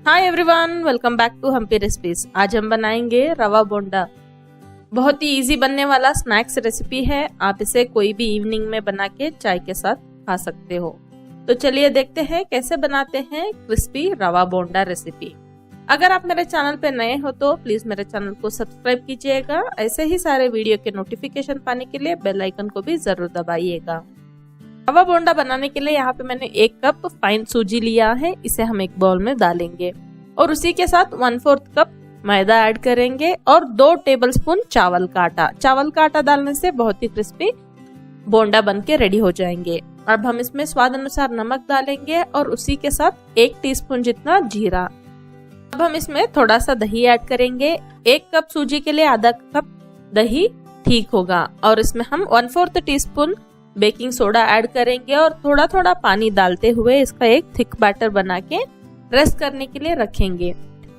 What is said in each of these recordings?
Hi everyone, welcome back to Hampi recipes. आज हम बनाएंगे रवा बोंडा। बहुत ही इजी बनने वाला स्नैक्स रेसिपी है। आप इसे कोई भी इवनिंग में बना के चाय के साथ खा सकते हो। तो चलिए देखते हैं कैसे बनाते हैं क्रिस्पी रवा बोंडा रेसिपी। अगर आप मेरे चैनल पे नए हो तो प्लीज मेरे चैनल को सब्सक्राइब कीजिएगा। ऐसे ही सारे वीडियो के नोटिफिकेशन पाने के लिए बेल आइकन को भी जरूर दबाइएगा। रवा बोंडा बनाने के लिए यहाँ पे मैंने 1 कप फाइन सूजी लिया है। इसे हम एक बाउल में डालेंगे और उसी के साथ 1/4 कप मैदा ऐड करेंगे और 2 टेबलस्पून चावल का आटा। चावल का आटा डालने से बहुत ही क्रिस्पी बोंडा बन के रेडी हो जाएंगे। अब हम इसमें स्वाद अनुसार नमक डालेंगे और उसी के साथ 1 टीस्पून जितना जीरा। अब हम इसमें थोड़ा सा दही ऐड करेंगे। 1 कप सूजी के लिए आधा कप दही ठीक होगा। और इसमें हम 1/4 टीस्पून बेकिंग सोडा ऐड करेंगे और थोड़ा थोड़ा पानी डालते हुए इसका एक थिक बैटर बना के रेस्ट करने के लिए रखेंगे।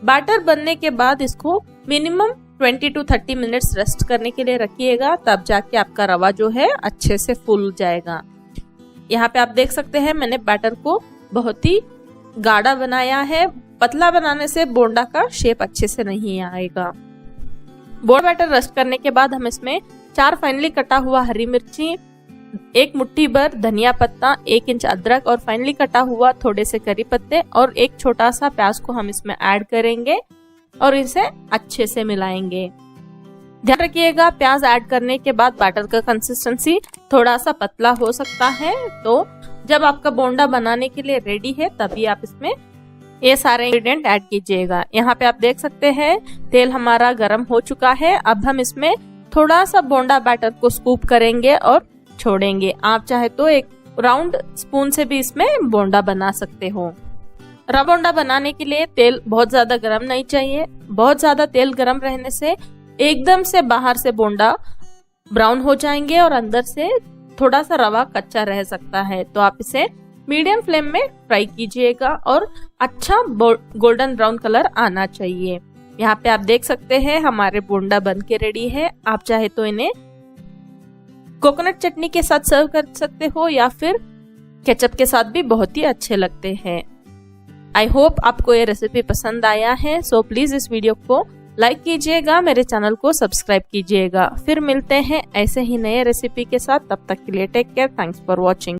बैटर बनने के बाद इसको मिनिमम 20 to 30 मिनट्स रेस्ट करने के लिए रखिएगा, तब जाके आपका रवा जो है अच्छे से फूल जाएगा। यहाँ पे आप देख सकते हैं मैंने बैटर को बहुत ही गाढ़ा बनाया है। पतला बनाने से बोंडा का शेप अच्छे से नहीं आएगा। बोंडा बैटर रेस्ट करने के बाद हम इसमें 4 फाइनली कटा हुआ हरी मिर्ची, 1 मुट्ठी भर धनिया पत्ता, 1 इंच अदरक और फाइनली कटा हुआ थोड़े से करी पत्ते और 1 छोटा सा प्याज को हम इसमें ऐड करेंगे और इसे अच्छे से मिलाएंगे। ध्यान रखिएगा प्याज ऐड करने के बाद बैटर का कंसिस्टेंसी थोड़ा सा पतला हो सकता है। तो जब आपका बोंडा बनाने के लिए रेडी है तभी आप इसमें ये सारे इंग्रेडिएंट ऐड कीजिएगा। यहाँ पे आप देख सकते हैं तेल हमारा गर्म हो चुका है। अब हम इसमें थोड़ा सा बोंडा बैटर को स्कूप करेंगे और छोड़ेंगे। आप चाहे तो एक राउंड स्पून से भी इसमें बोंडा बना सकते हो। रवा बोंडा बनाने के लिए तेल बहुत ज्यादा गरम नहीं चाहिए। बहुत ज्यादा तेल गरम रहने से एकदम से बाहर से बोंडा ब्राउन हो जाएंगे और अंदर से थोड़ा सा रवा कच्चा रह सकता है। तो आप इसे मीडियम फ्लेम में फ्राई कीजिएगा और अच्छा गोल्डन ब्राउन कलर आना चाहिए। यहाँ पे आप देख सकते हैं हमारे बोंडा बन के रेडी है। आप चाहे तो इन्हें कोकोनट चटनी के साथ सर्व कर सकते हो या फिर केचप के साथ भी बहुत ही अच्छे लगते हैं। आई होप आपको ये रेसिपी पसंद आया है। सो प्लीज इस वीडियो को लाइक कीजिएगा, मेरे चैनल को सब्सक्राइब कीजिएगा। फिर मिलते हैं ऐसे ही नए रेसिपी के साथ। तब तक के लिए take care. Thanks for watching.